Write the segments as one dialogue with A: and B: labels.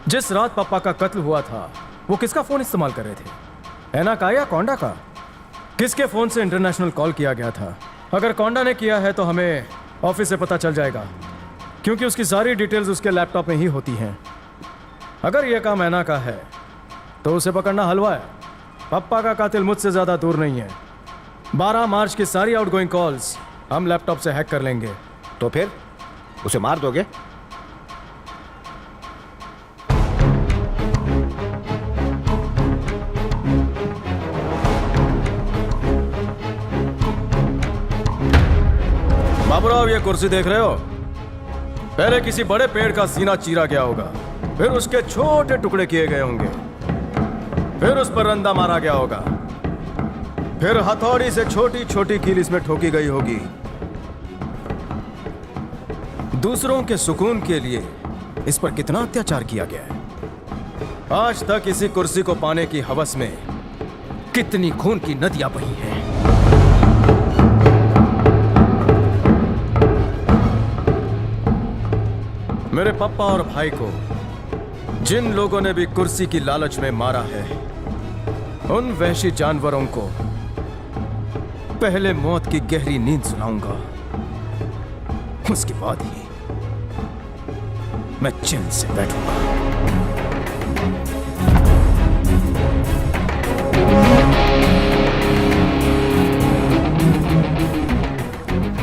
A: जिस रात पापा का कत्ल हुआ था वो किसका फोन इस्तेमाल कर रहे थे? एना का या कोंडा का? किसके फोन से इंटरनेशनल कॉल किया गया था? अगर कोंडा ने किया है तो हमें ऑफिस से पता चल जाएगा, क्योंकि उसकी सारी डिटेल्स उसके लैपटॉप में ही होती हैं। अगर यह काम एना का है तो उसे पकड़ना हलवा है। पापा का कातिल मुझसे ज्यादा दूर नहीं है। 12 मार्च की सारी आउटगोइंग कॉल्स हम लैपटॉप से हैक कर लेंगे।
B: तो फिर उसे मार दोगे?
A: बाबूराव, ये कुर्सी देख रहे हो? पहले किसी बड़े पेड़ का सीना चीरा गया होगा, फिर उसके छोटे टुकड़े किए गए होंगे, फिर उस पर रंदा मारा गया होगा, फिर हथौड़ी से छोटी छोटी कील इसमें ठोकी गई होगी। दूसरों के सुकून के लिए इस पर कितना अत्याचार किया गया है। आज तक इसी कुर्सी को पाने की हवस में कितनी खून की नदियां बही हैं। मेरे पापा और भाई को जिन लोगों ने भी कुर्सी की लालच में मारा है, उन वहशी जानवरों को पहले मौत की गहरी नींद सुनाऊंगा, उसके बाद ही मैं चैन से बैठूंगा।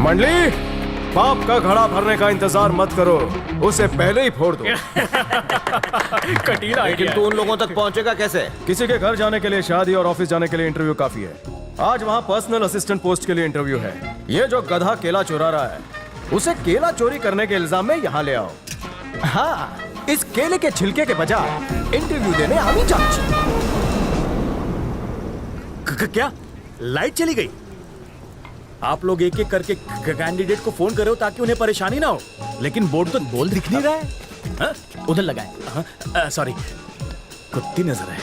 A: मंडली, पाप का घड़ा भरने का इंतजार मत करो, उसे पहले ही फोड़ दो।
C: कटीला
B: लेकिन तू उन लोगों तक पहुंचेगा कैसे?
A: किसी के घर जाने के लिए शादी और ऑफिस जाने के लिए इंटरव्यू काफी है। आज वहाँ पर्सनल असिस्टेंट पोस्ट के लिए इंटरव्यू है। ये जो गधा केला चुरा रहा है, उसे केला चोरी करने के इल्जाम में यहाँ ले आओ। हाँ, इस केले के छिलके के बजाय इंटरव्यू देने आमी जांच।
C: क्या लाइट चली गई? आप लोग एक एक करके कैंडिडेट को फोन करो ताकि उन्हें परेशानी ना हो, लेकिन बोर्ड तो बोल दिख नहीं रहा है। हाँ? उधर लगाए। सॉरी, कुत्ती नजर है।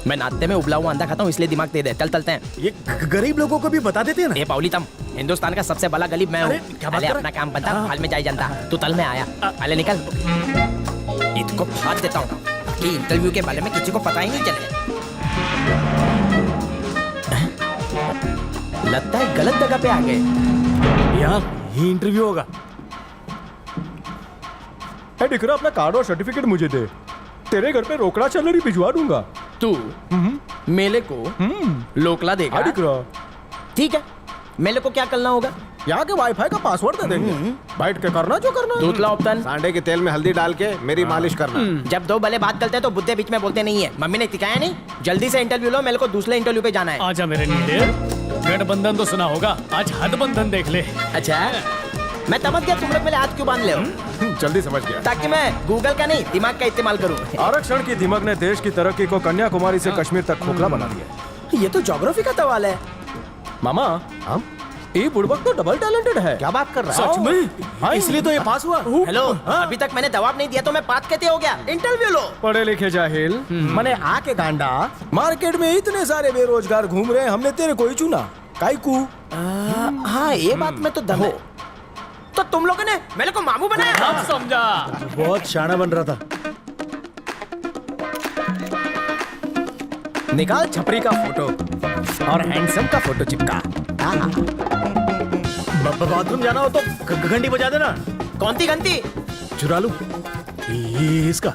D: मैं नाश्ते में उबला हुआ अंडा खाता हूँ, इसलिए दिमाग तेज है। चलते हैं।
C: ये गरीब लोगों को भी बता देते हैं ना।
D: ए पाउली, तम हिंदुस्तान का सबसे बड़ा गरीब मैं हूँ।
C: क्या बात
D: पहले
C: कर रहा
D: अपना
C: है?
D: काम बनता, हाल में जाए जनता। तू तल में आया, पहले निकल। इसको फाड़ देता हूँ कि इंटरव्यू के बारे में किसी को पता ही नहीं चले। लगता है गलत जगह पे आ गए।
C: यहाँ ये इंटरव्यू होगा।
A: दिखरा, अपना कार्ड और सर्टिफिकेट मुझे दे, तेरे घर पे रोकड़ा सैलरी भिजवा दूंगा।
D: तू मेले को लोकला देगा?
A: दिखरा,
D: ठीक है, मेले को क्या करना होगा?
A: यहाँ के वाईफाई का पासवर्ड दे देंगे, बैठ के करना जो करना।
D: दूसरा ऑप्शन,
B: सांडे के तेल में हल्दी डाल के मेरी मालिश करना।
D: जब दो भले बात करते हैं तो बुद्धे बीच में बोलते नहीं है। मम्मी ने सिखाया नहीं? जल्दी से इंटरव्यू लो, मेरे को दूसरे इंटरव्यू पे जाना है।
E: आजा मेरे नीले, गठबंधन तो सुना होगा, आज हदबंधन देख ले।
D: अच्छा, मैं समझ गया तुम लोग मेरे हाथ क्यों बांध ले हो।
A: जल्दी समझ गया।
D: ताकि मैं गूगल का नहीं, दिमाग का इस्तेमाल करूं।
A: आरक्षण की दिमक ने देश की तरक्की को कन्याकुमारी से कश्मीर तक खोखला बना दिया।
D: ये तो ज्योग्राफी का सवाल है।
A: मामा, हम ये बुड़बक तो डबल टैलेंटेड है।
B: क्या बात कर रहा है?
C: सच में? इसलिए तो ये पास हुआ।
D: हेलो, अभी तक मैंने जवाब नहीं दिया तो मैं पास कैसे हो गया? इंटरव्यू लो।
A: पढ़े लिखे जाहिल, मने आके गांडा। मार्केट में इतने सारे बेरोजगार घूम रहे हैं, हमने तेरे को ही चुना। काईकू?
D: हाँ, ये बात में तो दम है। तो तुम लोगों ने मेरे को मामू बनाया?
E: अब समझा।
C: बहुत शाना बन रहा था।
A: निकाल छपरी का फोटो और हैंडसम का फोटो चिपका।
C: बाथरूम जाना हो तो घंटी बजा देना।
D: कौन सी घंटी?
C: चुरा लूं ये इसका।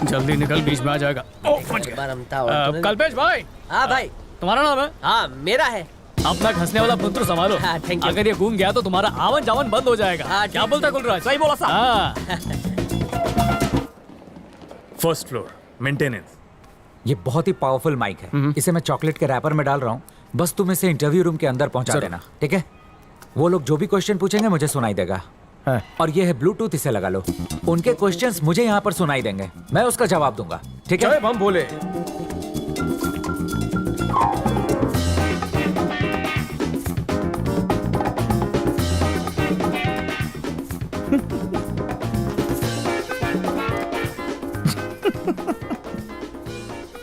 E: जल्दी निकल, बीच में आ जाएगा। ओ, फंस गया। कल्पेश भाई,
D: हाँ भाई।
E: तुम्हारा नाम है?
D: हाँ, मेरा है।
E: अपना घसने वाला पुत्र संभालो।
D: हाँ, thank you।
E: अगर ये घूम गया तो तुम्हारा आवन जावन बंद हो जाएगा।
D: हाँ,
E: क्या बोलता है गुलराज? सही बोला साहब।
C: First floor maintenance.
F: ये बहुत ही पावरफुल माइक है। इसे मैं चॉकलेट के रैपर में डाल रहा हूँ। बस तुम इसे इंटरव्यू रूम के अंदर पहुंचा देना, ठीक है? वो लोग जो भी क्वेश्चन पूछेंगे मुझे सुनाई देगा। और ये है ब्लूटूथ, इसे लगा लो। उनके क्वेश्चंस मुझे यहाँ पर सुनाई देंगे, मैं उसका जवाब दूंगा, ठीक है?
A: जय बम बोले।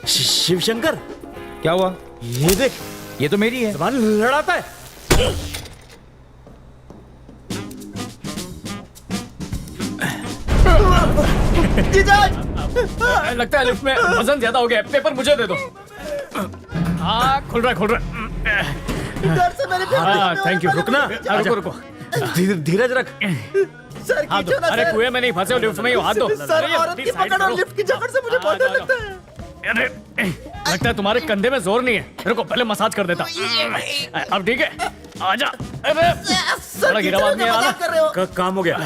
C: शिवशंकर,
F: क्या हुआ?
C: ये देख,
F: ये तो मेरी है।
C: जबान लड़ाता है।
E: लगता है लिफ्ट में वजन ज्यादा हो गया है। पेपर मुझे दे दो। हाँ खुल रहा है। हाँ थैंक यू। रुकना। रुको।
C: धीरज रख।
E: हाथ दो। अरे कुएं में नहीं फंसे हो, लिफ्ट में ही हाथ दो।
G: सर औरत की पकड़ और लिफ्ट की जकड़ से मुझे बहुत डर लगता है।
E: अरे लगता है तुम्हारे कंधे में जोर नहीं है। रुको पहले मसाज कर देता। अब ठीक है, आजा। अरे बड़ा गिरा आदमी है ना।
C: काम हो गया।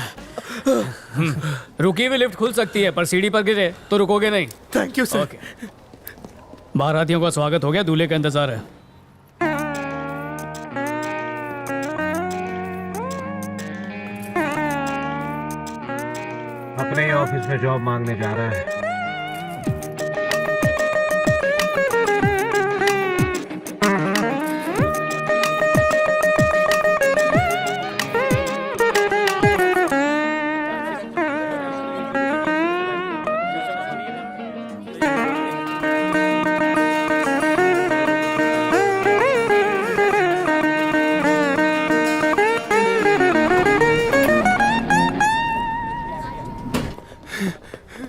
E: रुकी हुई लिफ्ट खुल सकती है, पर सीढ़ी पर गिरे तो रुकोगे नहीं।
C: Thank you sir.
E: बारातियों का स्वागत हो गया, दूल्हे का इंतजार है।
B: अपने ही ऑफिस में जॉब मांगने जा रहा है।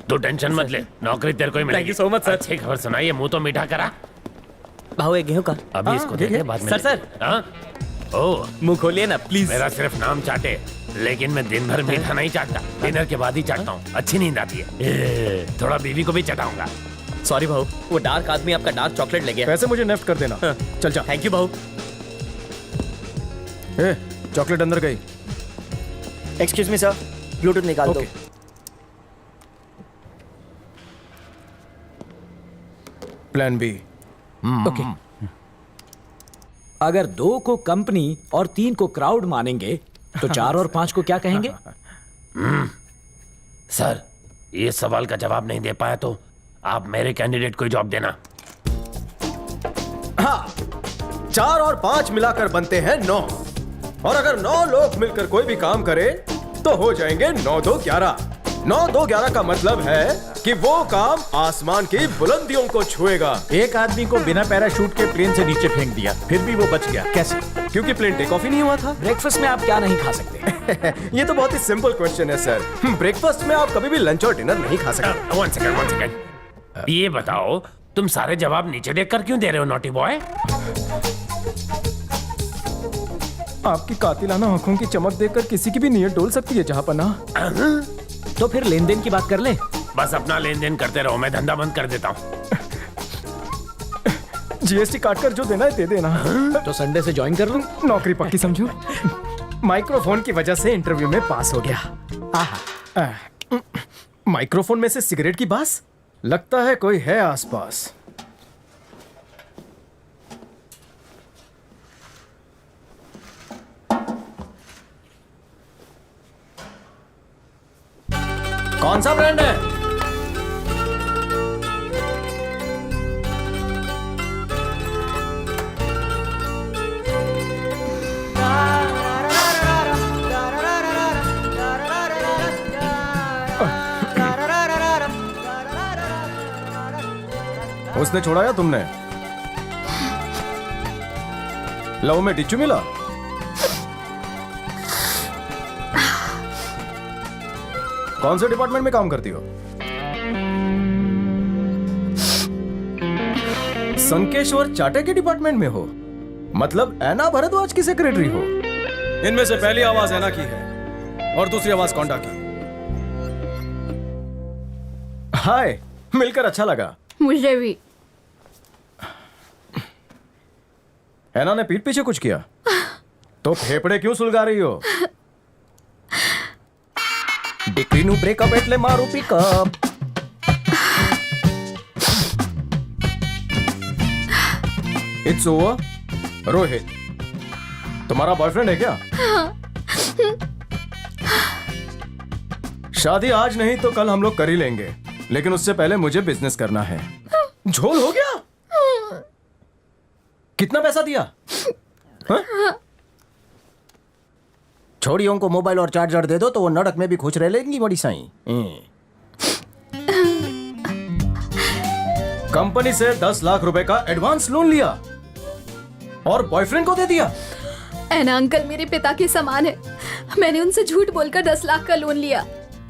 H: तू टेंशन मत ले, नौकरी तेरे को ही मिलेगी।
C: Thank you so much, sir.
H: अच्छी खबर सुनाइए, मुंह तो मीठा करा।
D: भाव एक गेहूं का।
H: अभी इसको दे दे, बाद में
D: सर,
H: ले। हाँ? ओह,
C: मुंह खोलिए ना प्लीज।
H: मेरा सिर्फ नाम चाटे, लेकिन मैं दिन भर मीठा नहीं चाटता। डिनर के बाद ही चाटता हूँ, अच्छी नींद आती है। थोड़ा बीवी को भी चटाऊंगा।
D: सॉरी भाव, वो डार्क आदमी आपका डार्क चॉकलेट ले गया।
A: पैसे मुझे नेफ्ट कर देना। चल जा।
D: थैंक यू भाव।
A: ए, चॉकलेट अंदर गई।
G: एक्सक्यूज मी सर, ब्लूटूथ निकाल दो।
A: Plan B.
F: ओके। अगर 2 को कंपनी और 3 को क्राउड मानेंगे तो 4 और 5 को क्या कहेंगे?
H: सर, ये सवाल का जवाब नहीं दे पाया तो आप मेरे कैंडिडेट को जॉब देना।
A: हाँ, 4 और 5 मिलाकर बनते हैं 9, और अगर 9 लोग मिलकर कोई भी काम करें तो हो जाएंगे 9 2 11। 9 2 11 का मतलब है कि वो काम आसमान की बुलंदियों को छुएगा।
C: एक आदमी को बिना पैराशूट के प्लेन से नीचे फेंक दिया, फिर भी वो बच गया, कैसे?
A: क्योंकि प्लेन टेक ऑफ ही नहीं हुआ था।
F: ब्रेकफास्ट में आप क्या नहीं खा सकते?
A: ये तो बहुत ही सिंपल क्वेश्चन है सर। ब्रेकफास्ट में आप कभी भी लंच और डिनर नहीं खा सकते।
H: One second. ये बताओ, तुम सारे जवाब नीचे देखकर क्यों दे रहे हो, नॉटी बॉय?
A: आपकी कातिलाना आंखों की चमक देखकर किसी की भी नीयत डोल सकती है जहांपना।
F: तो फिर लेन देन की बात कर ले।
H: बस अपना लेन देन करते रहो, मैं धंधा बंद कर देता हूँ।
A: जीएसटी काटकर जो देना है दे देना।
F: तो संडे से ज्वाइन कर लूं?
A: नौकरी पक्की समझो। माइक्रोफोन की वजह से इंटरव्यू में पास हो गया। माइक्रोफोन में से सिगरेट की बास, लगता है कोई है आसपास। कौन सा ब्रांड है? उसने छोड़ा या तुमने? लव में टिच्चू मिला? कौन से डिपार्टमेंट में काम करती हो? संकेश्वर चाटे के डिपार्टमेंट में हो? मतलब ऐना भरद्वाज की सेक्रेटरी हो? इनमें से पहली आवाज ऐना की है और दूसरी आवाज कोंडा की। हाय, मिलकर अच्छा लगा।
I: मुझे भी।
A: ऐना ने पीठ पीछे कुछ किया तो फेफड़े क्यों सुलगा रही हो? डिक्रीनु ब्रेकअप एटले मारू पिकअप। It's over. रोहित, तुम्हारा बॉयफ्रेंड है क्या? शादी आज नहीं तो कल हम लोग कर ही लेंगे, लेकिन उससे पहले मुझे बिजनेस करना है। झोल हो गया? कितना पैसा दिया? छोड़ियों को मोबाइल और चार्जर दे दो तो वो नड़क में भी खुश रह लेंगी बड़ी साईं। कंपनी से 10 लाख रुपए का एडवांस लोन लिया और बॉयफ्रेंड को दे दिया।
I: ऐना अंकल मेरे पिता के समान है। मैंने उनसे झूठ बोलकर 10 लाख का लोन लिया।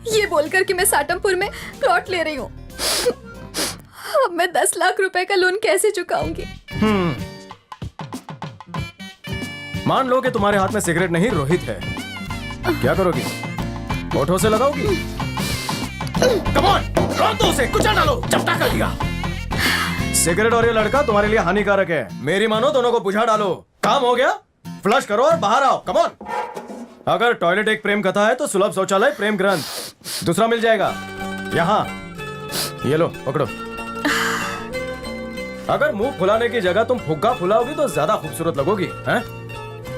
I: ये बोलकर कि मैं साटमपुर में प्लॉट ले रही हूँ। अब मैं 10 लाख रुपए का लोन कैसे चुकाऊंगी?
A: मान लो कि तुम्हारे हाथ में सिगरेट नहीं रोहित है, क्या करोगी? होठों से लगाओगी? कम ऑन, रोक दो उसे, कुचल डालो, चपटा कर दिया। सिगरेट और ये लड़का तुम्हारे लिए हानिकारक है, मेरी मानो दोनों को बुझा डालो। काम हो गया, फ्लश करो और बाहर आओ। Come on. अगर टॉयलेट एक प्रेम कथा है तो सुलभ शौचालय प्रेम ग्रंथ दूसरा मिल जाएगा यहाँ। ये लो पकड़ो। अगर मुंह फुलाने की जगह तुम फुग्गा फुलाओगी तो ज्यादा खूबसूरत लगोगी। हैं?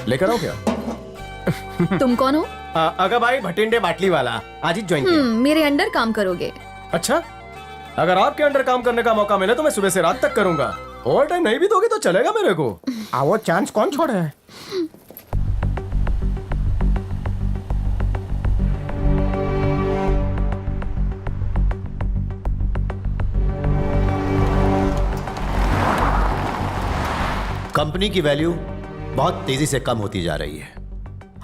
A: लेकर आओ क्या?
I: तुम कौन हो?
A: अगर भाई भटिंडे बाटली वाला, आज ही ज्वाइन किया।
I: मेरे अंडर काम करोगे?
A: अच्छा, अगर आपके अंडर काम करने का मौका मिले तो मैं सुबह से रात तक करूंगा। ओवर टाइम नहीं भी दोगे तो चलेगा मेरे को। वो चांस कौन छोड़े है?
J: कंपनी की वैल्यू बहुत तेजी से कम होती जा रही है।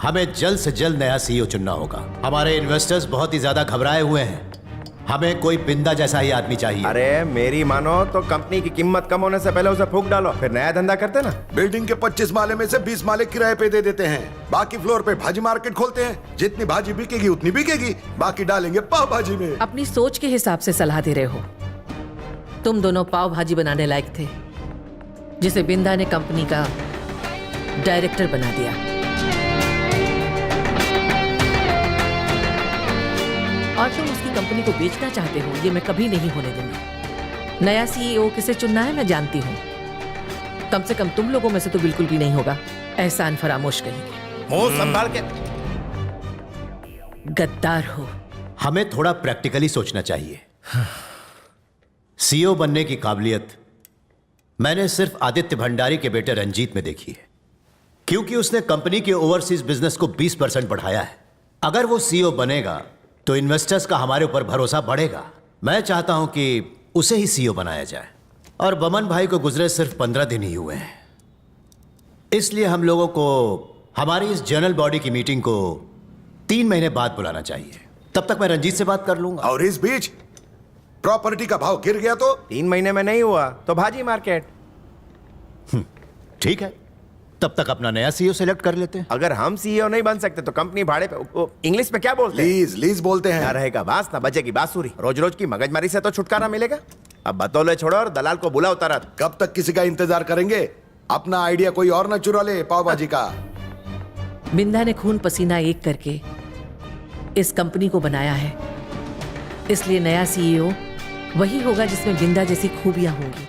J: हमें जल्द से जल्द नया सीईओ चुनना होगा। हमारे इन्वेस्टर्स बहुत ही ज्यादा घबराए हुए हैं। हमें कोई बिंदा जैसा ही आदमी चाहिए।
K: अरे मेरी मानो तो कंपनी की कीमत कम होने से पहले उसे फूंक डालो, फिर नया धंधा करते ना।
L: बिल्डिंग के 25 माले में से 20 माले किराए पे दे देते हैं, बाकी फ्लोर पे भाजी मार्केट खोलते हैं। जितनी भाजी बिकेगी उतनी बिकेगी, बाकी डालेंगे पाव भाजी में।
M: अपनी सोच के हिसाब से सलाह दे रहे हो। तुम दोनों पाव भाजी बनाने लायक थे, जिसे बिंदा ने कंपनी का डायरेक्टर बना दिया। और तुम उसकी कंपनी को बेचना चाहते हो, ये मैं कभी नहीं होने दूंगी। नया सीईओ किसे चुनना है मैं जानती हूँ। कम से कम तुम लोगों में से तो बिल्कुल भी नहीं होगा। एहसान फरामोश कहेंगे।
J: मुंह संभाल के।
M: गद्दार हो।
J: हमें थोड़ा प्रैक्टिकली सोचना चाहिए। सीईओ बनने की काबिलियत मैंने सिर्फ आदित्य भंडारी के बेटे रंजीत में देखी है, क्योंकि उसने कंपनी के ओवरसीज बिजनेस को 20% बढ़ाया है। अगर वो सीईओ बनेगा तो इन्वेस्टर्स का हमारे ऊपर भरोसा बढ़ेगा। मैं चाहता हूं कि उसे ही सीईओ बनाया जाए। और बमन भाई को गुजरे सिर्फ 15 दिन ही हुए हैं, इसलिए हम लोगों को हमारी इस जनरल बॉडी की मीटिंग को 3 महीने बाद बुलाना चाहिए। तब तक मैं रंजीत से बात कर लूंगा।
L: और इस बीच प्रॉपर्टी का भाव गिर गया तो?
K: 3 महीने में नहीं हुआ तो भाजी मार्केट।
J: ठीक है, तब तक अपना नया सीईओ सेलेक्ट कर लेते हैं।
K: अगर हम सीईओ नहीं बन सकते तो कंपनी भाड़े पे, इंग्लिश में क्या बोलते हैं?
L: लीज बोलते हैं।
K: ना रहेगा बास ना बजेगी बांसुरी। रोज रोज की मगजमारी से तो छुटकारा मिलेगा। अब बतौले छोड़ो और दलाल को बुलाओ तुरंत।
L: कब तक किसी का इंतजार करेंगे? अपना आइडिया कोई और ना चुरा ले पाव भाजी का।
M: बिंदा ने खून पसीना एक करके इस कंपनी को बनाया है, इसलिए नया सीईओ वही होगा जिसमें बिंदा जैसी खूबियां होंगी।